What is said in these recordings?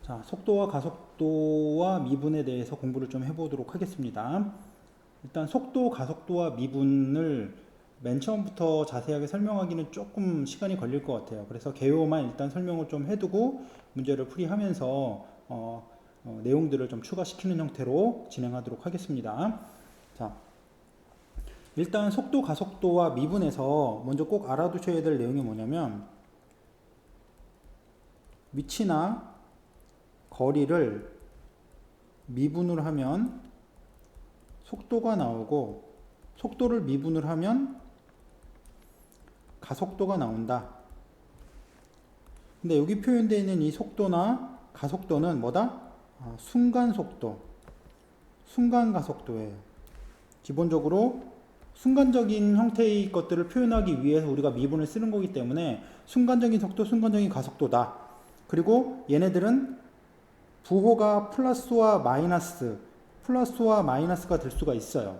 자, 속도와 가속도와 미분에 대해서 공부를 좀 해보도록 하겠습니다. 일단 속도, 가속도와 미분을 맨 처음부터 자세하게 설명하기는 조금 시간이 걸릴 것 같아요. 그래서 개요만 일단 설명을 좀 해두고 문제를 풀이하면서 내용들을 좀 추가시키는 형태로 진행하도록 하겠습니다. 자, 일단 속도, 가속도와 미분에서 먼저 꼭 알아두셔야 될 내용이 뭐냐면 위치나 거리를 미분을 하면 속도가 나오고 속도를 미분을 하면 가속도가 나온다. 근데 여기 표현되어 있는 이 속도나 가속도는 뭐다? 순간 속도, 순간 가속도예요. 기본적으로 순간적인 형태의 것들을 표현하기 위해서 우리가 미분을 쓰는 거기 때문에 순간적인 속도, 순간적인 가속도다. 그리고 얘네들은 부호가 플러스와 마이너스가 될 수가 있어요.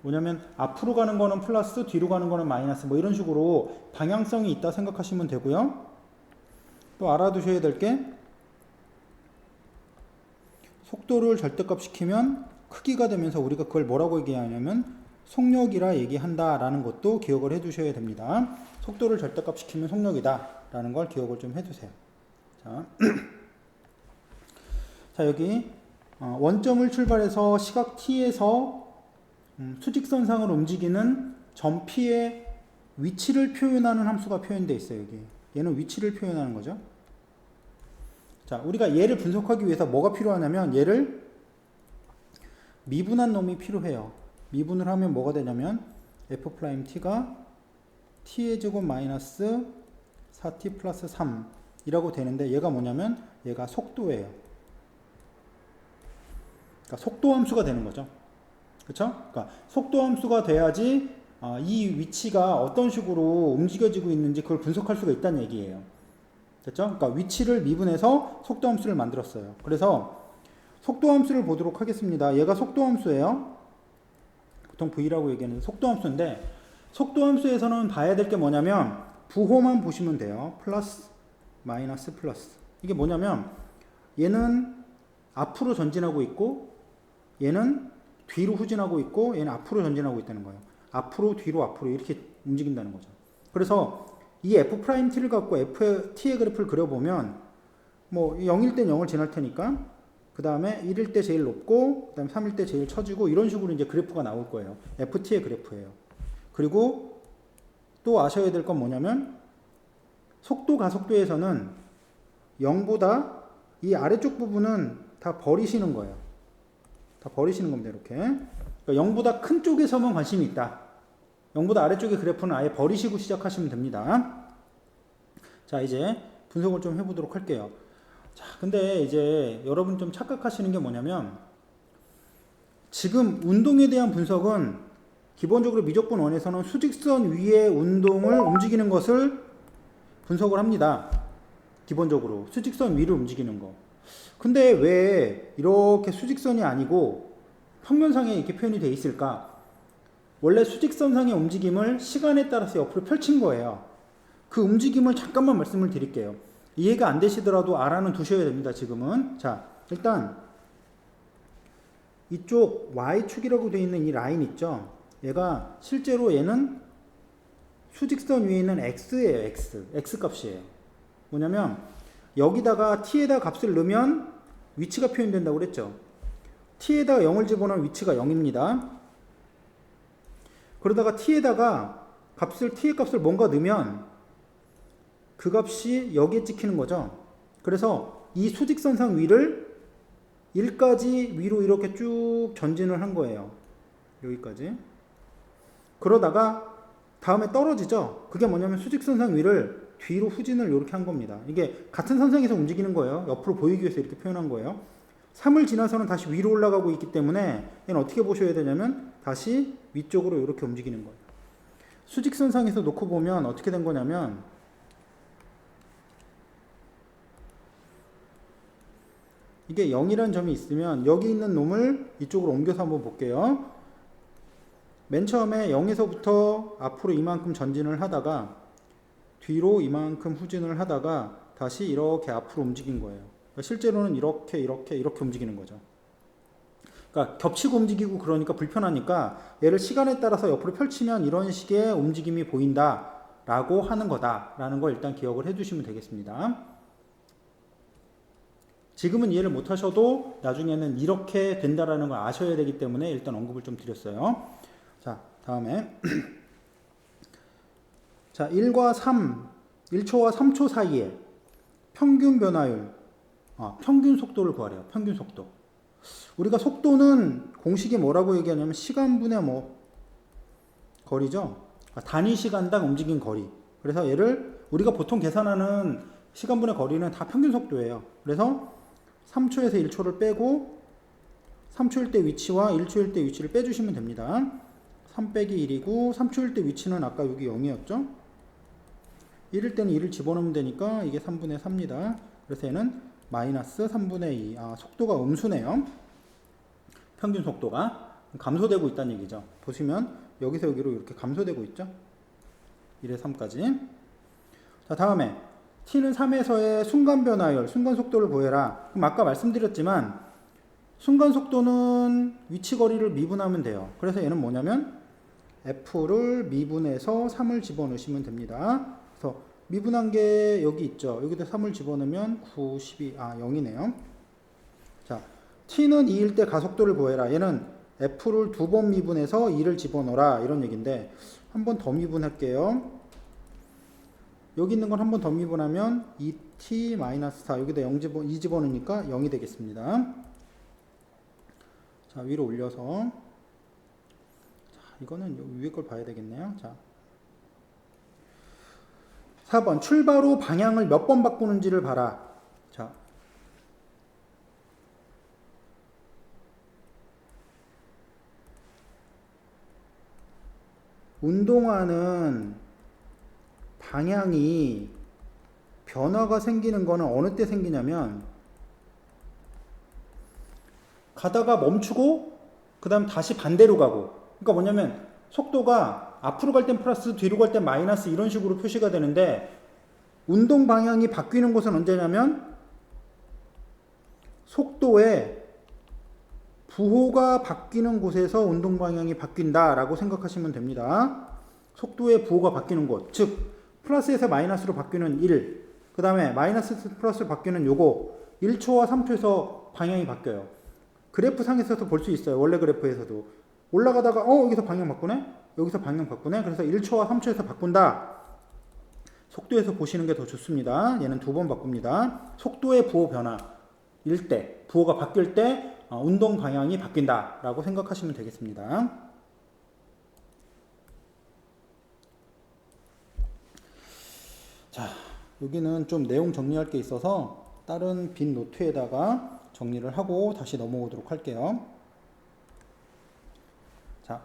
뭐냐면 앞으로 가는 거는 플러스, 뒤로 가는 거는 마이너스, 뭐 이런 식으로 방향성이 있다 생각하시면 되고요. 또 알아두셔야 될 게 속도를 절대값 시키면 크기가 되면서 우리가 그걸 뭐라고 얘기하냐면 속력이라 얘기한다라는 것도 기억을 해두셔야 됩니다. 속도를 절대값 시키면 속력이다라는 걸 기억을 좀 해두세요. 자, 여기 원점을 출발해서 시각 t에서 수직선상을 움직이는 점 p의 위치를 표현하는 함수가 표현되어 있어요. 여기 얘는 위치를 표현하는 거죠. 자, 우리가 얘를 분석하기 위해서 뭐가 필요하냐면 얘를 미분한 놈이 필요해요. 미분을 하면 뭐가 되냐면 f't가 t의 제곱 마이너스 4t 플러스 3 이라고 되는데 얘가 뭐냐면 얘가 속도예요. 그러니까 속도 함수가 되는 거죠. 그렇죠? 그러니까 속도 함수가 돼야지 이 위치가 어떤 식으로 움직여지고 있는지 그걸 분석할 수가 있다는 얘기예요. 됐죠? 그러니까 위치를 미분해서 속도 함수를 만들었어요. 그래서 속도 함수를 보도록 하겠습니다. 얘가 속도 함수예요. 보통 V라고 얘기하는 속도 함수인데 속도 함수에서는 봐야 될 게 뭐냐면 부호만 보시면 돼요. 플러스, 마이너스, 플러스. 이게 뭐냐면 얘는 앞으로 전진하고 있고 얘는 뒤로 후진하고 있고 얘는 앞으로 전진하고 있다는 거예요. 앞으로 뒤로 앞으로 이렇게 움직인다는 거죠. 그래서 이 f't를 갖고 t의 그래프를 그려보면 뭐 0일 땐 0을 지날 테니까 그 다음에 1일 때 제일 높고 그 다음에 3일 때 제일 처지고 이런 식으로 이제 그래프가 나올 거예요. ft의 그래프예요. 그리고 또 아셔야 될 건 뭐냐면 속도 가속도에서는 0보다 이 아래쪽 부분은 다 버리시는 거예요. 다 버리시는 겁니다. 이렇게. 그러니까 0보다 큰 쪽에서만 관심이 있다. 0보다 아래쪽의 그래프는 아예 버리시고 시작하시면 됩니다. 자, 이제 분석을 좀 해보도록 할게요. 자, 근데 이제 여러분 좀 착각하시는 게 뭐냐면 지금 운동에 대한 분석은 기본적으로 미적분 1에서는 수직선 위의 운동을 움직이는 것을 분석을 합니다. 기본적으로 수직선 위를 움직이는 거. 근데 왜 이렇게 수직선이 아니고 평면상에 이렇게 표현이 되어 있을까? 원래 수직선상의 움직임을 시간에 따라서 옆으로 펼친 거예요. 그 움직임을 잠깐만 말씀을 드릴게요. 이해가 안 되시더라도 알아는 두셔야 됩니다. 지금은. 자, 일단 이쪽 Y축이라고 되어 있는 이 라인 있죠? 얘가 실제로 얘는 수직선 위에 있는 X예요. X 값이에요. 뭐냐면 여기다가 t에다 값을 넣으면 위치가 표현된다고 그랬죠. t에다가 0을 집어넣으면 위치가 0입니다. 그러다가 t에다가 t의 값을 뭔가 넣으면 그 값이 여기에 찍히는 거죠. 그래서 이 수직선상 위를 1까지 위로 이렇게 쭉 전진을 한 거예요. 여기까지. 그러다가 다음에 떨어지죠. 그게 뭐냐면 수직선상 위를 뒤로 후진을 이렇게 한 겁니다. 이게 같은 선상에서 움직이는 거예요. 옆으로 보이기 위해서 이렇게 표현한 거예요. 3을 지나서는 다시 위로 올라가고 있기 때문에 얘는 어떻게 보셔야 되냐면 다시 위쪽으로 이렇게 움직이는 거예요. 수직선상에서 놓고 보면 어떻게 된 거냐면 이게 0이라는 점이 있으면 여기 있는 놈을 이쪽으로 옮겨서 한번 볼게요. 맨 처음에 0에서부터 앞으로 이만큼 전진을 하다가 뒤로 이만큼 후진을 하다가 다시 이렇게 앞으로 움직인 거예요. 실제로는 이렇게 움직이는 거죠. 그러니까 겹치고 움직이고 그러니까 불편하니까 얘를 시간에 따라서 옆으로 펼치면 이런 식의 움직임이 보인다라고 하는 거다라는 걸 일단 기억을 해두시면 되겠습니다. 지금은 이해를 못 하셔도 나중에는 이렇게 된다라는 걸 아셔야 되기 때문에 일단 언급을 좀 드렸어요. 자, 다음에 자, 1과 3, 1초와 3초 사이에 평균 변화율, 평균 속도를 구하래요. 평균 속도. 우리가 속도는 공식이 뭐라고 얘기하냐면 시간분의 거리죠. 단위 시간당 움직인 거리. 그래서 얘를 우리가 보통 계산하는 시간분의 거리는 다 평균 속도예요. 그래서 3초에서 1초를 빼고 3초일 때 위치와 1초일 때 위치를 빼주시면 됩니다. 3 빼기 1이고 3초일 때 위치는 아까 여기 0이었죠. 1일 때는 2를 집어넣으면 되니까 이게 3분의 4입니다. 그래서 얘는 마이너스 3분의 2. 속도가 음수네요. 평균 속도가 감소되고 있다는 얘기죠. 보시면 여기서 여기로 이렇게 감소되고 있죠. 1에 3까지. 자, 다음에 t는 3에서의 순간 변화율, 순간 속도를 구해라. 그럼 아까 말씀드렸지만 순간 속도는 위치 거리를 미분하면 돼요. 그래서 얘는 뭐냐면 f를 미분해서 3을 집어넣으시면 됩니다. 그래서 미분한 게 여기 있죠. 여기다 3을 집어넣으면 9, 12, 0이네요. 자, t는 2일 때 가속도를 구해라. 얘는 f를 2번 미분해서 2를 집어넣어라. 이런 얘기인데 한 번 더 미분할게요. 여기 있는 건 한 번 더 미분하면 2t-4 여기다 2 집어넣으니까 0이 되겠습니다. 자, 위로 올려서 자, 이거는 위에 걸 봐야 되겠네요. 자, 4번 출발 후 방향을 몇 번 바꾸는지를 봐라. 자, 운동화는 방향이 변화가 생기는 거는 어느 때 생기냐면 가다가 멈추고 그 다음 다시 반대로 가고, 그러니까 뭐냐면 속도가 앞으로 갈 땐 플러스 뒤로 갈 땐 마이너스 이런 식으로 표시가 되는데 운동 방향이 바뀌는 곳은 언제냐면 속도의 부호가 바뀌는 곳에서 운동 방향이 바뀐다라고 생각하시면 됩니다. 속도의 부호가 바뀌는 곳, 즉 플러스에서 마이너스로 바뀌는 1, 그 다음에 마이너스에서 플러스로 바뀌는 요거 1초와 3초에서 방향이 바뀌어요. 그래프 상에서도 볼 수 있어요. 원래 그래프에서도 올라가다가 여기서 방향 바꾸네? 여기서 방향 바꾸네? 그래서 1초와 3초에서 바꾼다. 속도에서 보시는 게 더 좋습니다. 얘는 2번 바꿉니다. 속도의 부호 변화일 때, 부호가 바뀔 때 운동 방향이 바뀐다 라고 생각하시면 되겠습니다. 자, 여기는 좀 내용 정리할 게 있어서 다른 빈 노트에다가 정리를 하고 다시 넘어오도록 할게요. 자,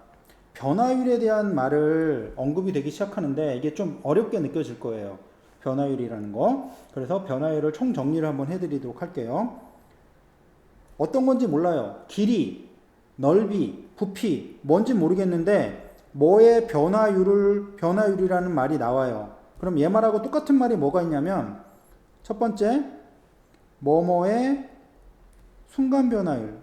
변화율에 대한 말을 언급이 되기 시작하는데 이게 좀 어렵게 느껴질 거예요. 변화율이라는 거. 그래서 변화율을 총 정리를 한번 해드리도록 할게요. 어떤 건지 몰라요. 길이, 넓이, 부피, 뭔지 모르겠는데 뭐의 변화율이라는 말이 나와요. 그럼 얘 말하고 똑같은 말이 뭐가 있냐면 첫 번째, 뭐뭐의 순간 변화율.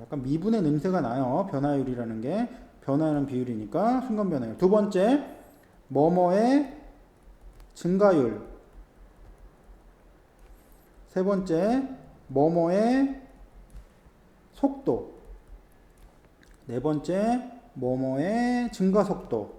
약간 미분의 냄새가 나요. 변화율이라는 게 변화하는 비율이니까 순간 변화율. 두 번째, 뭐뭐의 증가율. 세 번째, 뭐뭐의 속도. 네 번째, 뭐뭐의 증가 속도.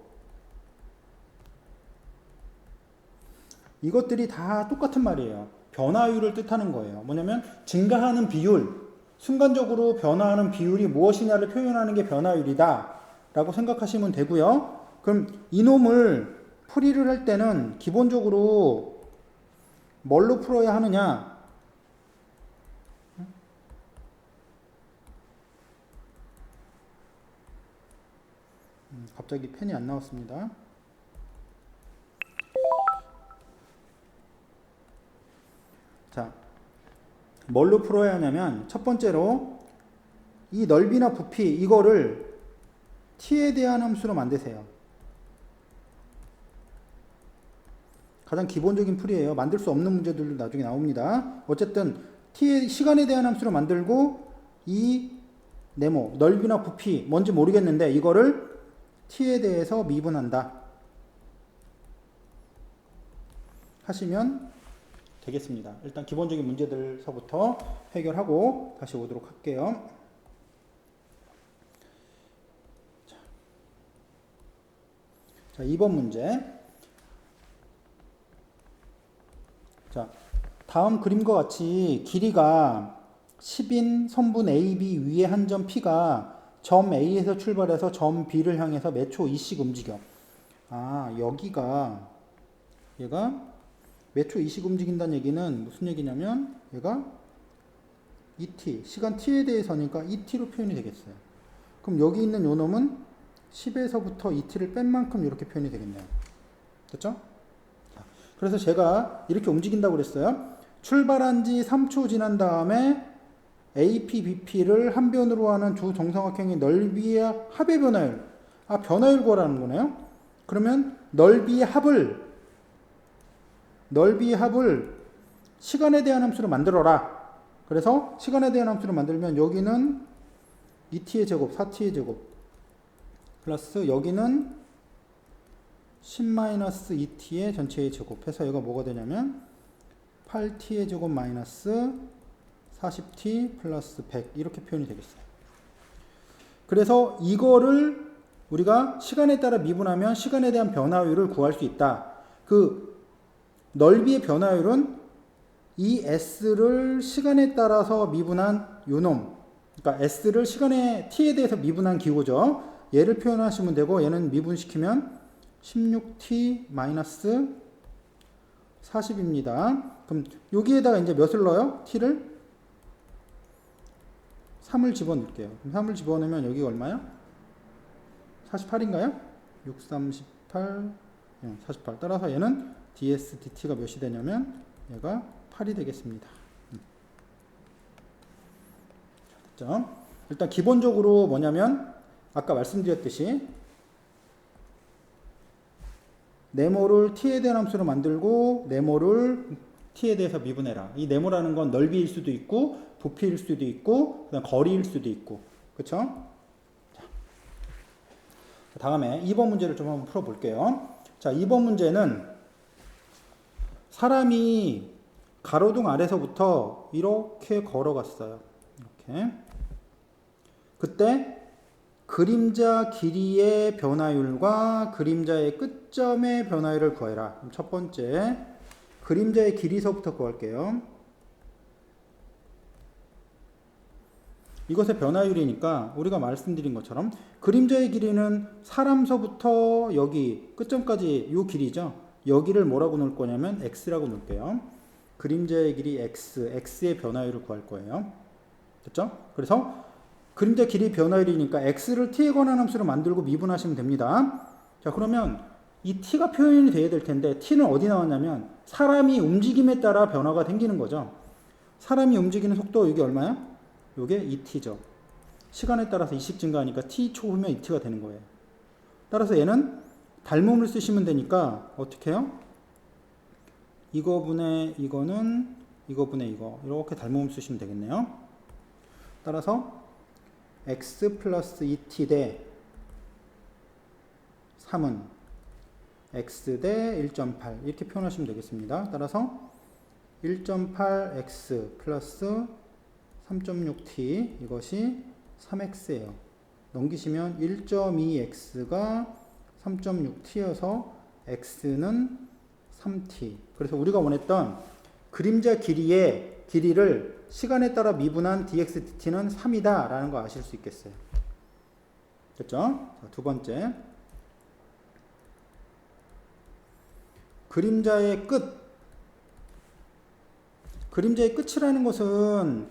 이것들이 다 똑같은 말이에요. 변화율을 뜻하는 거예요. 뭐냐면 증가하는 비율, 순간적으로 변화하는 비율이 무엇이냐를 표현하는 게 변화율이다 라고 생각하시면 되고요. 그럼 이놈을 풀이를 할 때는 기본적으로 뭘로 풀어야 하느냐? 갑자기 펜이 안 나왔습니다. 자, 뭘로 풀어야 하냐면 첫 번째로 이 넓이나 부피 이거를 t에 대한 함수로 만드세요. 가장 기본적인 풀이에요. 만들 수 없는 문제들도 나중에 나옵니다. 어쨌든 t의 시간에 대한 함수로 만들고 이 네모, 넓이나 부피 뭔지 모르겠는데 이거를 t에 대해서 미분한다 하시면 되겠습니다. 일단 기본적인 문제들서부터 해결하고 다시 오도록 할게요. 자, 2번 문제. 자, 다음 그림과 같이 길이가 10인 선분 AB 위에 한 점 P가 점 A에서 출발해서 점 B를 향해서 몇 초 2씩 움직여. 아, 여기가 얘가 몇 초 2씩 움직인다는 얘기는 무슨 얘기냐면 얘가 ET, 시간 T에 대해서니까 ET로 표현이 되겠어요. 그럼 여기 있는 요 놈은 10에서부터 ET를 뺀 만큼 이렇게 표현이 되겠네요. 됐죠? 그래서 제가 이렇게 움직인다고 그랬어요. 출발한 지 3초 지난 다음에 AP, BP를 한 변으로 하는 두 정삼각형의 넓이의 합의 변화율. 아, 변화율 구하라는 거네요. 그러면 넓이의 합을 시간에 대한 함수로 만들어라. 그래서 시간에 대한 함수로 만들면 여기는 2t의 제곱, 4t의 제곱 플러스 여기는 10-2t의 전체의 제곱 해서 얘가 뭐가 되냐면 8t의 제곱 마이너스 40t 플러스 100 이렇게 표현이 되겠어요. 그래서 이거를 우리가 시간에 따라 미분하면 시간에 대한 변화율을 구할 수 있다. 그 넓이의 변화율은 이 s를 시간에 따라서 미분한 요놈, 그러니까 s를 시간에 t에 대해서 미분한 기호죠. 얘를 표현하시면 되고 얘는 미분시키면 16t 마이너스 40입니다. 그럼 여기에다가 이제 몇을 넣어요? t를 3을 집어넣을게요. 그럼 3을 집어넣으면 여기가 얼마야? 48인가요? 6, 38, 48. 따라서 얘는 ds dt가 몇이 되냐면 얘가 8이 되겠습니다. 됐죠? 일단 기본적으로 뭐냐면 아까 말씀드렸듯이 네모를 t에 대한 함수로 만들고 네모를 t에 대해서 미분해라. 이 네모라는 건 넓이일 수도 있고 부피일 수도 있고 그다음 거리일 수도 있고 그렇죠? 자, 다음에 2번 문제를 좀 한번 풀어볼게요. 자, 2번 문제는 사람이 가로등 아래서부터 이렇게 걸어갔어요. 이렇게. 그때 그림자 길이의 변화율과 그림자의 끝점의 변화율을 구해라. 그럼 첫 번째 그림자의 길이서부터 구할게요. 이것의 변화율이니까 우리가 말씀드린 것처럼 그림자의 길이는 사람서부터 여기 끝점까지 이 길이죠. 여기를 뭐라고 놓을 거냐면 x라고 놓을게요. 그림자의 길이 x, x의 변화율을 구할 거예요. 됐죠? 그래서 그림자 길이 변화율이니까 x를 t에 관한 함수로 만들고 미분하시면 됩니다. 자, 그러면 이 t가 표현이 돼야 될 텐데 t는 어디 나왔냐면 사람이 움직임에 따라 변화가 생기는 거죠. 사람이 움직이는 속도 이게 얼마야? 이게 2t죠. 시간에 따라서 2씩 증가하니까 t초 후면 2t가 되는 거예요. 따라서 얘는 닮음을 쓰시면 되니까 어떻게 해요? 이거분의 이거는 이거분의 이거 이렇게 닮음을 쓰시면 되겠네요. 따라서 x 플러스 2t 대 3은 x 대 1.8 이렇게 표현하시면 되겠습니다. 따라서 1.8x 플러스 3.6t 이것이 3x예요. 넘기시면 1.2x가 3.6t여서 x는 3t. 그래서 우리가 원했던 그림자 길이의 길이를 시간에 따라 미분한 dx dt는 3이다 라는 거 아실 수 있겠어요. 됐죠? 자, 두 번째 그림자의 끝. 그림자의 끝이라는 것은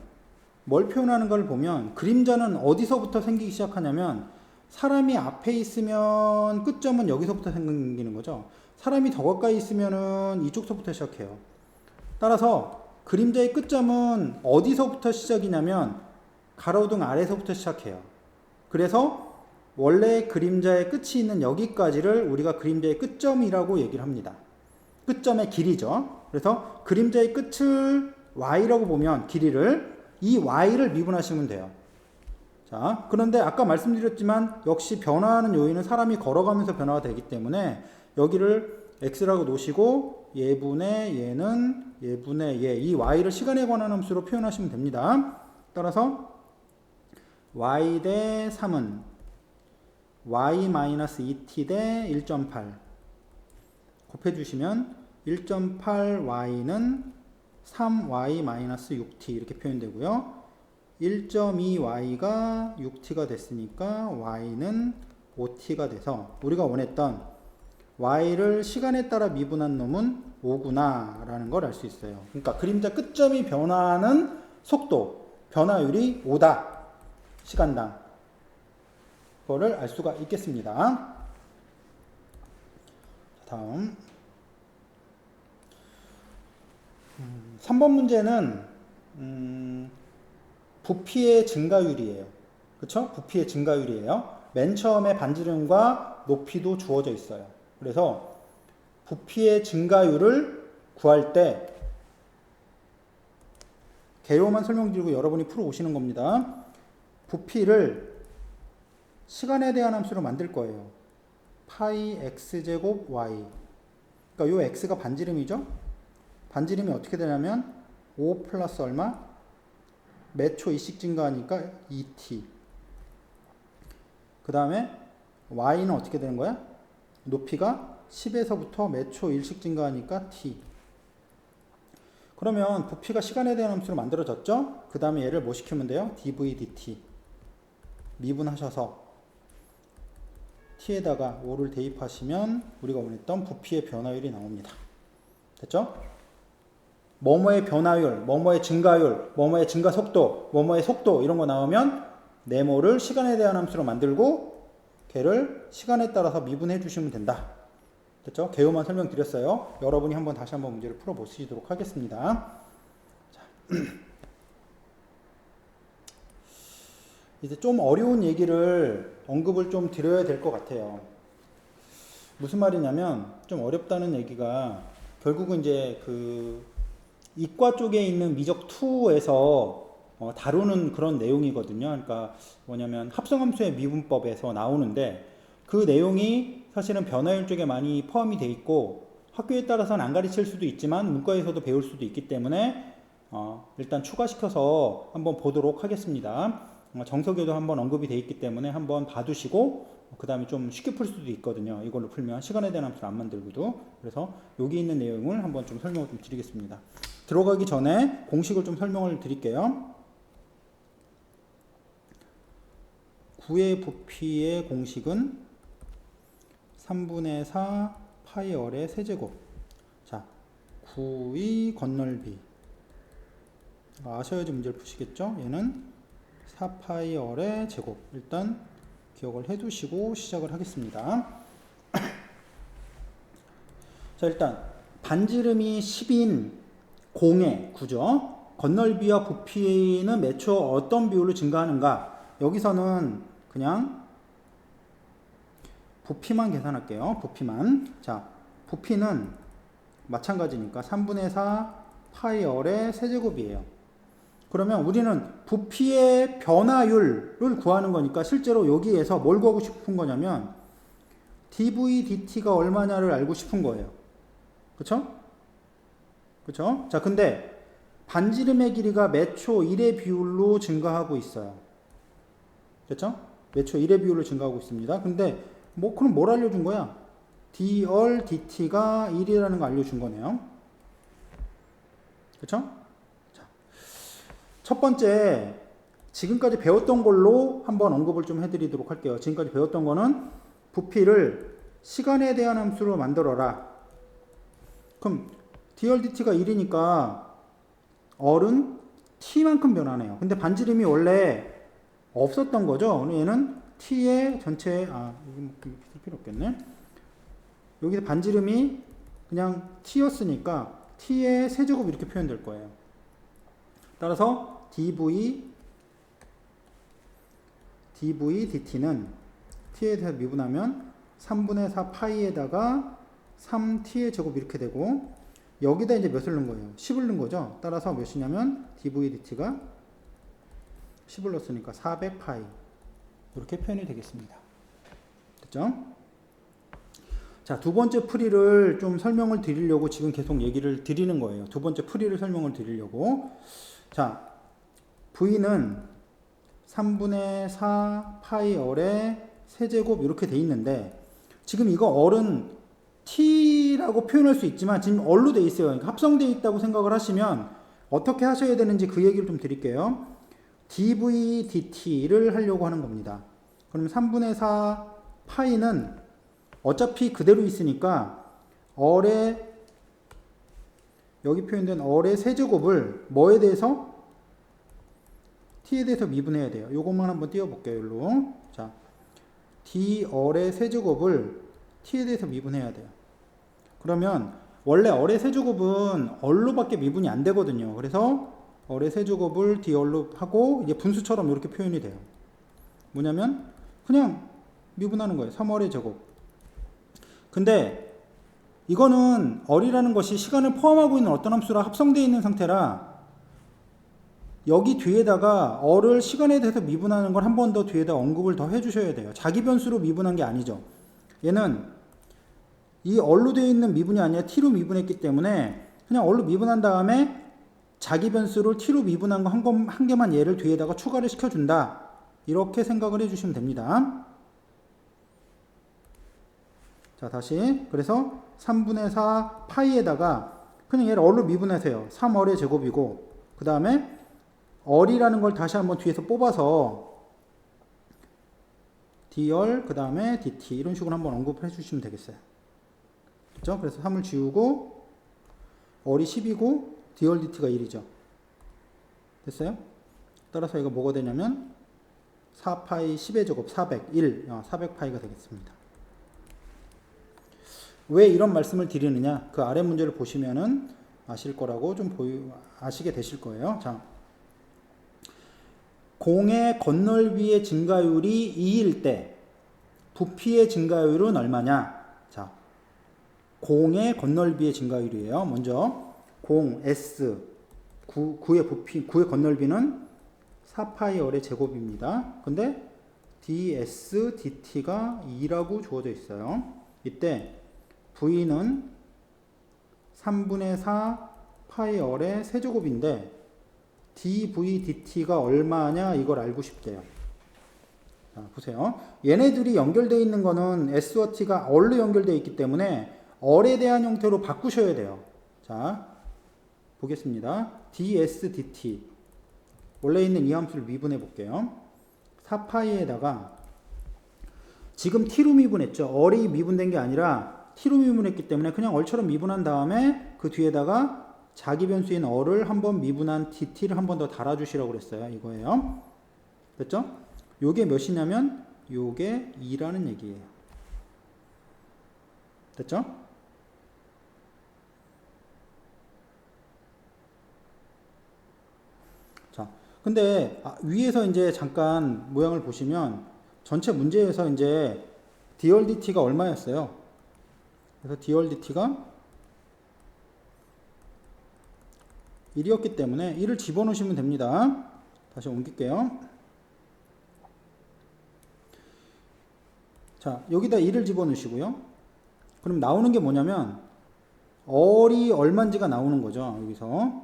뭘 표현하는 걸 보면 그림자는 어디서부터 생기기 시작하냐면 사람이 앞에 있으면 끝점은 여기서부터 생기는 거죠. 사람이 더 가까이 있으면은 이쪽서부터 시작해요. 따라서 그림자의 끝점은 어디서부터 시작이냐면 가로등 아래서부터 시작해요. 그래서 원래 그림자의 끝이 있는 여기까지를 우리가 그림자의 끝점이라고 얘기를 합니다. 끝점의 길이죠. 그래서 그림자의 끝을 y라고 보면 길이를 이 y를 미분하시면 돼요. 자, 그런데 아까 말씀드렸지만 역시 변화하는 요인은 사람이 걸어가면서 변화가 되기 때문에 여기를 x라고 놓으시고 얘분의 얘는 얘분의 얘, 이 y를 시간에 관한 함수로 표현하시면 됩니다. 따라서 y 대 3은 y-2t 대 1.8 곱해주시면 1.8y는 3y-6t 이렇게 표현되고요. 1.2y가 6t가 됐으니까 y는 5t가 돼서 우리가 원했던 y를 시간에 따라 미분한 놈은 5구나 라는 걸 알 수 있어요. 그러니까 그림자 끝점이 변화하는 속도, 변화율이 5다. 시간당. 그거를 알 수가 있겠습니다. 다음 3번 문제는 부피의 증가율이에요. 그렇죠? 부피의 증가율이에요. 맨 처음에 반지름과 높이도 주어져 있어요. 그래서 부피의 증가율을 구할 때 개요만 설명드리고 여러분이 풀어 오시는 겁니다. 부피를 시간에 대한 함수로 만들 거예요. 파이 x제곱 y. 그러니까 요 x가 반지름이죠. 반지름이 어떻게 되냐면 5 플러스 얼마? 몇 초 2씩 증가하니까 2t. 그 다음에 y는 어떻게 되는 거야? 높이가 10에서부터 몇 초 1씩 증가하니까 t. 그러면 부피가 시간에 대한 함수로 만들어졌죠? 그 다음에 얘를 뭐 시키면 돼요? dv dt. 미분하셔서 t에다가 5를 대입하시면 우리가 원했던 부피의 변화율이 나옵니다. 됐죠? 뭐뭐의 변화율, 뭐뭐의 증가율, 뭐뭐의 증가 속도, 뭐뭐의 속도 이런 거 나오면 네모를 시간에 대한 함수로 만들고 걔를 시간에 따라서 미분해 주시면 된다. 됐죠? 개요만 설명드렸어요. 여러분이 다시 한번 문제를 풀어 보시도록 하겠습니다. 자. 이제 좀 어려운 얘기를 언급을 좀 드려야 될 것 같아요. 무슨 말이냐면 좀 어렵다는 얘기가 결국은 이제 그 이과 쪽에 있는 미적 2에서 다루는 그런 내용이거든요. 그러니까 뭐냐면 합성함수의 미분법에서 나오는데 그 내용이 사실은 변화율 쪽에 많이 포함이 돼 있고 학교에 따라서는 안 가르칠 수도 있지만 문과에서도 배울 수도 있기 때문에 일단 추가시켜서 한번 보도록 하겠습니다. 정석에도 한번 언급이 돼 있기 때문에 한번 봐두시고 그 다음에 좀 쉽게 풀 수도 있거든요. 이걸로 풀면 시간에 대한 함수를 안 만들고도. 그래서 여기 있는 내용을 한번 좀 설명을 좀 드리겠습니다. 들어가기 전에 공식을 좀 설명을 드릴게요. 9의 부피의 공식은 3분의 4 파이 R의 세제곱. 자, 9의 건널비. 아셔야지 문제를 푸시겠죠? 얘는 4파이 R의 제곱. 일단 기억을 해두시고 시작을 하겠습니다. 자, 일단 반지름이 10인 공의 구죠. 건널비와 부피는 몇 초 어떤 비율로 증가하는가? 여기서는 그냥 부피만 계산할게요. 부피만. 자, 부피는 마찬가지니까 3분의 4 파이 R의 세제곱이에요. 그러면 우리는 부피의 변화율을 구하는 거니까 실제로 여기에서 뭘 구하고 싶은 거냐면 dv dt가 얼마냐를 알고 싶은 거예요. 그쵸? 그쵸? 자, 근데 반지름의 길이가 몇 초 1의 비율로 증가하고 있어요. 됐죠? 몇 초 1의 비율로 증가하고 있습니다. 근데 그럼 뭘 알려준 거야? dr dt가 1이라는 거 알려준 거네요. 그쵸? 자, 첫 번째 지금까지 배웠던 걸로 한번 언급을 좀 해드리도록 할게요. 지금까지 배웠던 거는 부피를 시간에 대한 함수로 만들어라. 그럼 dr dt가 1이니까 R은 t만큼 변하네요. 근데 반지름이 원래 없었던 거죠. 얘는 t의 전체 여기 쓸 필요 없겠네. 여기 반지름이 그냥 t였으니까 t의 세제곱 이렇게 표현될 거예요. 따라서 dv dt는 t에 대해서 미분하면 3분의 4 파이에다가 3t의 제곱 이렇게 되고 여기다 이제 몇을 넣은 거예요? 10을 넣은 거죠. 따라서 몇이냐면 dv dt가 10을 넣었으니까 400파이 이렇게 표현이 되겠습니다. 됐죠? 자, 두 번째 풀이를 좀 설명을 드리려고 지금 계속 얘기를 드리는 거예요. 두 번째 풀이를 설명을 드리려고. 자, v는 3분의 4 파이 얼의 세제곱 이렇게 돼 있는데 지금 이거 얼은 t라고 표현할 수 있지만 지금 얼로 돼 있어요. 그러니까 합성돼 있다고 생각을 하시면 어떻게 하셔야 되는지 그 얘기를 좀 드릴게요. dv dt를 하려고 하는 겁니다. 그러면 3분의 4 파이는 어차피 그대로 있으니까 얼의 여기 표현된 얼의 세제곱을 뭐에 대해서? t에 대해서 미분해야 돼요. 요것만 한번 띄워볼게요. 여기로. 자, d 얼의 세제곱을 t에 대해서 미분해야 돼요. 그러면 원래 얼의 세제곱은 얼로밖에 미분이 안 되거든요. 그래서 얼의 세제곱을 d 얼로 하고 이제 분수처럼 이렇게 표현이 돼요. 뭐냐면 그냥 미분하는 거예요. 3얼의 제곱. 근데 이거는 얼이라는 것이 시간을 포함하고 있는 어떤 함수랑 합성되어 있는 상태라 여기 뒤에다가 얼을 시간에 대해서 미분하는 걸 한 번 더 뒤에다 언급을 더 해주셔야 돼요. 자기 변수로 미분한 게 아니죠. 얘는 이 얼로 되어 있는 미분이 아니라 t로 미분했기 때문에 그냥 얼로 미분한 다음에 자기 변수를 t로 미분한 거 한 개만 얘를 뒤에다가 추가를 시켜준다. 이렇게 생각을 해주시면 됩니다. 자, 다시. 그래서 3분의 4 파이에다가 그냥 얘를 얼로 미분하세요. 3얼의 제곱이고 그 다음에 얼이라는 걸 다시 한번 뒤에서 뽑아서 d얼 그 다음에 dt 이런 식으로 한번 언급을 해주시면 되겠어요. 그렇죠? 그래서 3을 지우고 얼이 10이고 d얼 dt가 1이죠. 됐어요? 따라서 이거 뭐가 되냐면 4파이 10의 제곱 401 400파이가 되겠습니다. 왜 이런 말씀을 드리느냐? 그 아래 문제를 보시면은 아실 거라고 아시게 되실 거예요. 자, 공의 건널비의 증가율이 2일 때 부피의 증가율은 얼마냐? 자, 공의 건널비의 증가율이에요. 먼저 공 S 구의 부피, 구의 건널비는 4파이 얼의 제곱입니다. 근데 ds dt가 2라고 주어져 있어요. 이때 v는 3분의 4 파이 얼의 세제곱인데 dv dt가 얼마냐 이걸 알고 싶대요. 자, 보세요. 얘네들이 연결되어 있는 거는 s와 t가 얼로 연결되어 있기 때문에 얼에 대한 형태로 바꾸셔야 돼요. 자, 보겠습니다. ds dt 원래 있는 이 함수를 미분해 볼게요. 4파이에다가 지금 t로 미분했죠. 얼이 미분된 게 아니라 t로 미분했기 때문에 그냥 얼처럼 미분한 다음에 그 뒤에다가 자기 변수인 얼을 한번 미분한 dt를 한번 더 달아주시라고 그랬어요. 이거예요. 됐죠? 요게 몇이냐면 요게 2라는 얘기예요. 됐죠? 자, 근데 위에서 이제 잠깐 모양을 보시면 전체 문제에서 이제 d얼 dt가 얼마였어요? 그래서 d얼 dt가 1이었기 때문에 1을 집어넣으시면 됩니다. 다시 옮길게요. 자, 여기다 1을 집어넣으시고요. 그럼 나오는 게 뭐냐면 얼이 얼마인지가 나오는 거죠. 여기서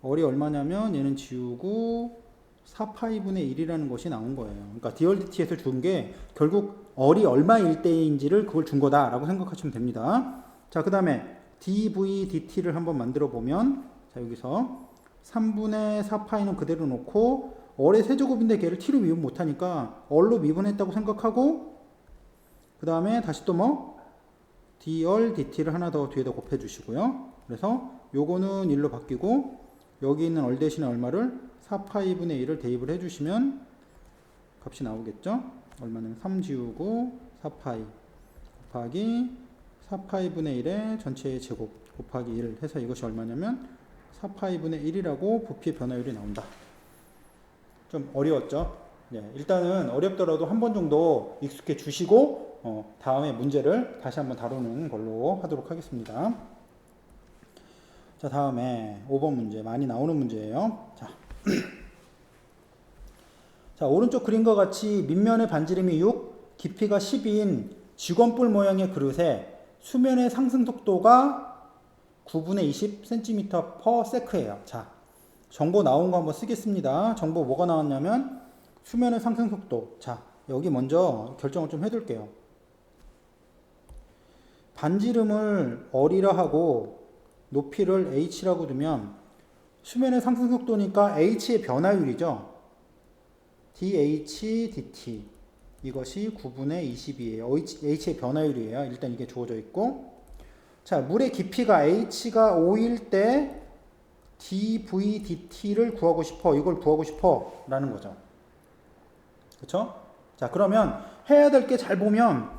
얼이 얼마냐면 얘는 지우고 4파이분의 1이라는 것이 나온 거예요. 그러니까 d얼 dt에서 준 게 결국 얼이 얼마일 때인지를 그걸 준 거다라고 생각하시면 됩니다. 자, 그 다음에 dv dt를 한번 만들어 보면 자, 여기서 3분의 4파이는 그대로 놓고 얼의 세제곱인데 걔를 t로 미분 못하니까 얼로 미분했다고 생각하고 그 다음에 다시 또 뭐 d얼 dt를 하나 더 뒤에다 곱해 주시고요. 그래서 요거는 1로 바뀌고 여기 있는 얼 대신에 얼마를 4파이분의 1을 대입을 해주시면 값이 나오겠죠. 얼마는 3 지우고 4파이 곱하기 4파이분의 1의 전체의 제곱 곱하기 1 해서 이것이 얼마냐면 4파이분의 1이라고 부피의 변화율이 나온다. 좀 어려웠죠? 네, 일단은 어렵더라도 한 번 정도 익숙해 주시고 다음에 문제를 다시 한번 다루는 걸로 하도록 하겠습니다. 자, 다음에 5번 문제, 많이 나오는 문제예요. 자, 자, 오른쪽 그림과 같이 밑면의 반지름이 6, 깊이가 10인 직원뿔 모양의 그릇에 수면의 상승 속도가 9분의 20cm/s예요. 자, 정보 나온 거 한번 쓰겠습니다. 정보 뭐가 나왔냐면 수면의 상승 속도. 자, 여기 먼저 결정을 좀 해둘게요. 반지름을 R이라 하고 높이를 H라고 두면 수면의 상승 속도니까 H의 변화율이죠. dH, dt 이것이 9분의 20이에요. H의 변화율이에요. 일단 이게 주어져 있고, 자, 물의 깊이가 H가 5일 때 dV, dt를 구하고 싶어. 이걸 구하고 싶어 라는 거죠. 그쵸? 자, 그러면 해야 될 게 잘 보면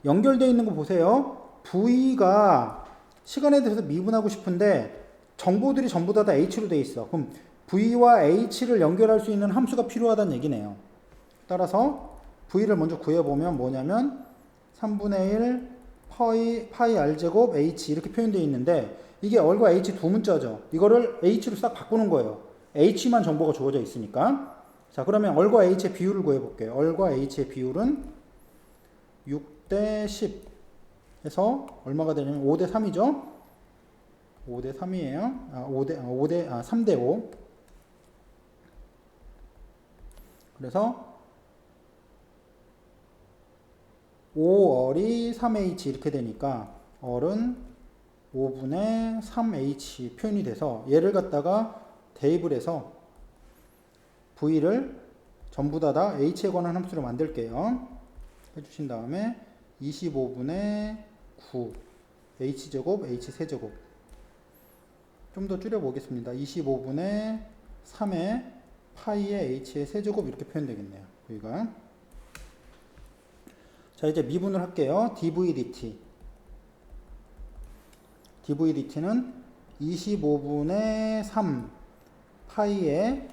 연결되어 있는 거 보세요. V가 시간에 대해서 미분하고 싶은데 정보들이 전부 다 H로 되어 있어. 그럼 V와 H를 연결할 수 있는 함수가 필요하다는 얘기네요. 따라서 V를 먼저 구해보면 뭐냐면 3분의 1 파이 R제곱 H 이렇게 표현되어 있는데 이게 R과 H 두 문자죠. 이거를 H로 싹 바꾸는 거예요. H만 정보가 주어져 있으니까. 자, 그러면 R과 H의 비율을 구해볼게요. R과 H의 비율은 6대 10 해서 얼마가 되냐면 5대 3이죠. 5대 3이에요. 3대 5. 그래서 5R이 3H 이렇게 되니까 R은 5분의 3H 표현이 돼서 얘를 갖다가 대입을 해서 V를 전부 다 H에 관한 함수로 만들게요. 해주신 다음에 25분의 9 H제곱 H 세제곱 좀 더 줄여보겠습니다. 25분의 3의 파이의 H의 세제곱 이렇게 표현되겠네요. 여기가. 자, 이제 미분을 할게요. dV, dt. dV, dt는 25분의 3 파이에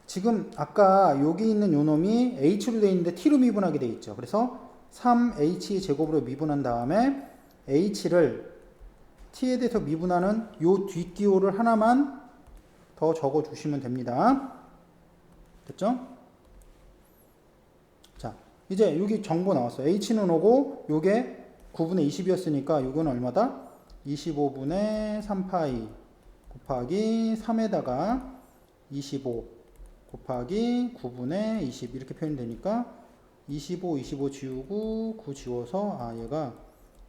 지금 아까 여기 있는 요 놈이 H로 되어 있는데 T로 미분하게 되어 있죠. 그래서 3H 제곱으로 미분한 다음에 H를 T에 대해서 미분하는 요 뒷기호를 하나만 더 적어 주시면 됩니다. 됐죠? 자, 이제 여기 정보 나왔어요. H는 오고 요게 9분의 20이었으니까 요거는 얼마다? 25분의 3파이 곱하기 3에다가 25 곱하기 9분의 20 이렇게 표현되니까 25, 25 지우고 9 지워서 얘가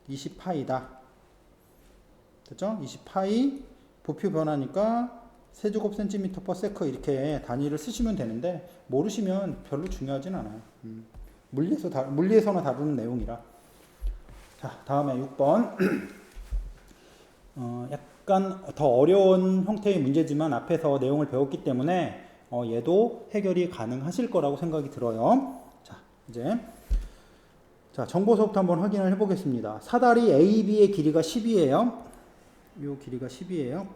20파이다. 됐죠? 20파이 부피 변화니까 세제곱 센티미터 퍼 세컨 이렇게 단위를 쓰시면 되는데 모르시면 별로 중요하진 않아요. 물리에서나 다루는 내용이라. 자, 다음에 6번. 약간 더 어려운 형태의 문제지만 앞에서 내용을 배웠기 때문에 얘도 해결이 가능하실 거라고 생각이 들어요. 자, 이제 정보서부터 한번 확인을 해보겠습니다. 사다리 AB의 길이가 10이에요. 요 길이가 10이에요.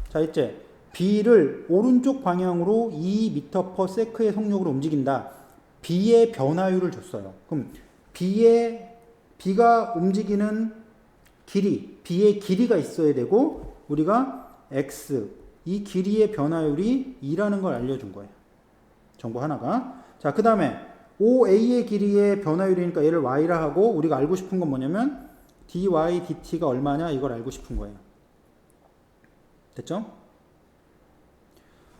자, 이제 B를 오른쪽 방향으로 2m/s의 속력으로 움직인다. B의 변화율을 줬어요. 그럼 B가 움직이는 길이, B의 길이가 있어야 되고 우리가 X, 이 길이의 변화율이 2라는 걸 알려준 거예요. 정보 하나가. 자, 그 다음에 OA의 길이의 변화율이니까 얘를 Y라 하고 우리가 알고 싶은 건 뭐냐면 dy, dt가 얼마냐 이걸 알고 싶은 거예요. 됐죠?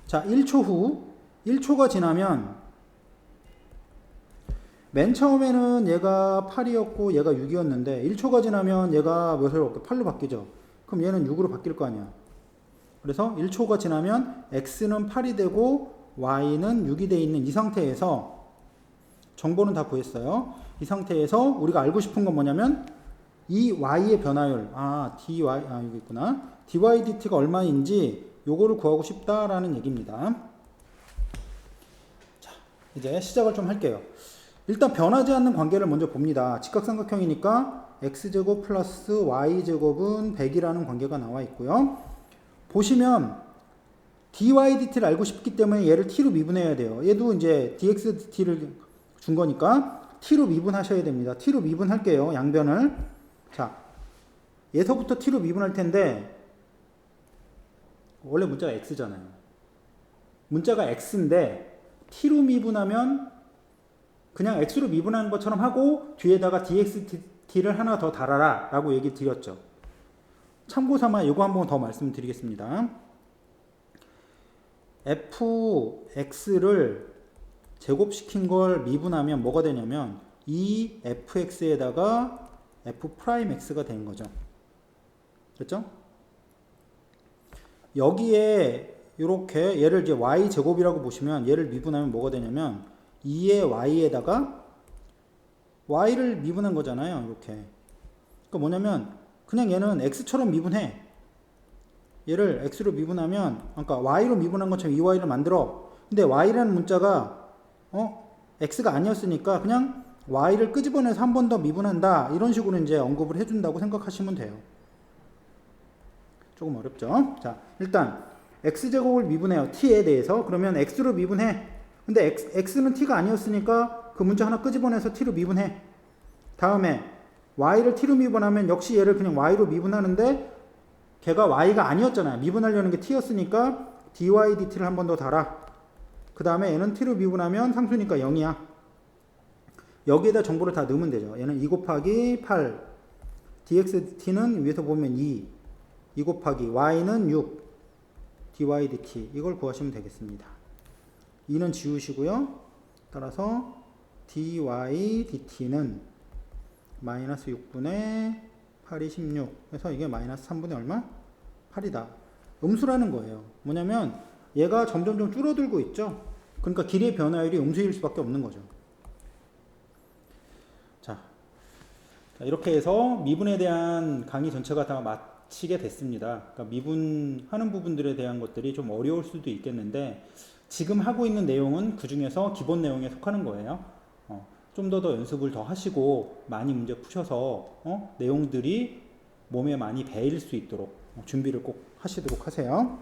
자, 1초 후 1초가 지나면 맨 처음에는 얘가 8이었고 얘가 6이었는데 1초가 지나면 얘가 몇으로 8로 바뀌죠. 그럼 얘는 6으로 바뀔 거 아니야. 그래서 1초가 지나면 x는 8이 되고 y는 6이 돼 있는 이 상태에서 정보는 다 구했어요. 이 상태에서 우리가 알고 싶은 건 뭐냐면 이 y의 변화율, dy, 여기 있구나. dy, dt가 얼마인지 요거를 구하고 싶다라는 얘기입니다. 자, 이제 시작을 좀 할게요. 일단 변하지 않는 관계를 먼저 봅니다. 직각삼각형이니까 x제곱 플러스 y제곱은 100이라는 관계가 나와 있고요. 보시면 dy, dt를 알고 싶기 때문에 얘를 t로 미분해야 돼요. 얘도 이제 dx, dt를 준 거니까 t로 미분하셔야 됩니다. t로 미분할게요. 양변을. 자, 얘서부터 t로 미분할 텐데 원래 문자가 x잖아요. 문자가 x인데 t로 미분하면 그냥 x로 미분하는 것처럼 하고 뒤에다가 dxt를 하나 더 달아라 라고 얘기 드렸죠. 참고삼아 이거 한번 더 말씀드리겠습니다. fx를 제곱시킨 걸 미분하면 뭐가 되냐면 이 fx에다가 f'x가 되는 거죠. 그렇죠? 여기에 이렇게 얘를 이제 y제곱이라고 보시면 얘를 미분하면 뭐가 되냐면 2의 y에다가 y를 미분한 거잖아요. 이렇게. 그러니까 뭐냐면 그냥 얘는 x처럼 미분해. 얘를 x로 미분하면 그러니까 y로 미분한 것처럼 2y를 만들어. 근데 y라는 문자가 x가 아니었으니까 그냥 y를 끄집어내서 한 번 더 미분한다. 이런 식으로 이제 언급을 해준다고 생각하시면 돼요. 조금 어렵죠? 자, 일단 x제곱을 미분해요. t에 대해서. 그러면 x로 미분해. 근데 x는 t가 아니었으니까 그 문자 하나 끄집어내서 t로 미분해. 다음에 y를 t로 미분하면 역시 얘를 그냥 y로 미분하는데 걔가 y가 아니었잖아요. 미분하려는 게 t였으니까 dy dt를 한 번 더 달아. 그 다음에 얘는 t로 미분하면 상수니까 0이야. 여기에다 정보를 다 넣으면 되죠. 얘는 2 곱하기 8 dxt는 위에서 보면 2 곱하기 y는 6 dy dt 이걸 구하시면 되겠습니다. 2는 지우시고요. 따라서 dy dt는 마이너스 6분의 8이 16 그래서 이게 마이너스 3분의 얼마? 8이다. 음수라는 거예요. 뭐냐면 얘가 점점 줄어들고 있죠. 그러니까 길이의 변화율이 음수일 수밖에 없는 거죠. 자, 이렇게 해서 미분에 대한 강의 전체가 다 마치게 됐습니다. 그러니까 미분하는 부분들에 대한 것들이 좀 어려울 수도 있겠는데 지금 하고 있는 내용은 그 중에서 기본 내용에 속하는 거예요. 좀 더 연습을 더 하시고 많이 문제 푸셔서 내용들이 몸에 많이 배일 수 있도록 준비를 꼭 하시도록 하세요.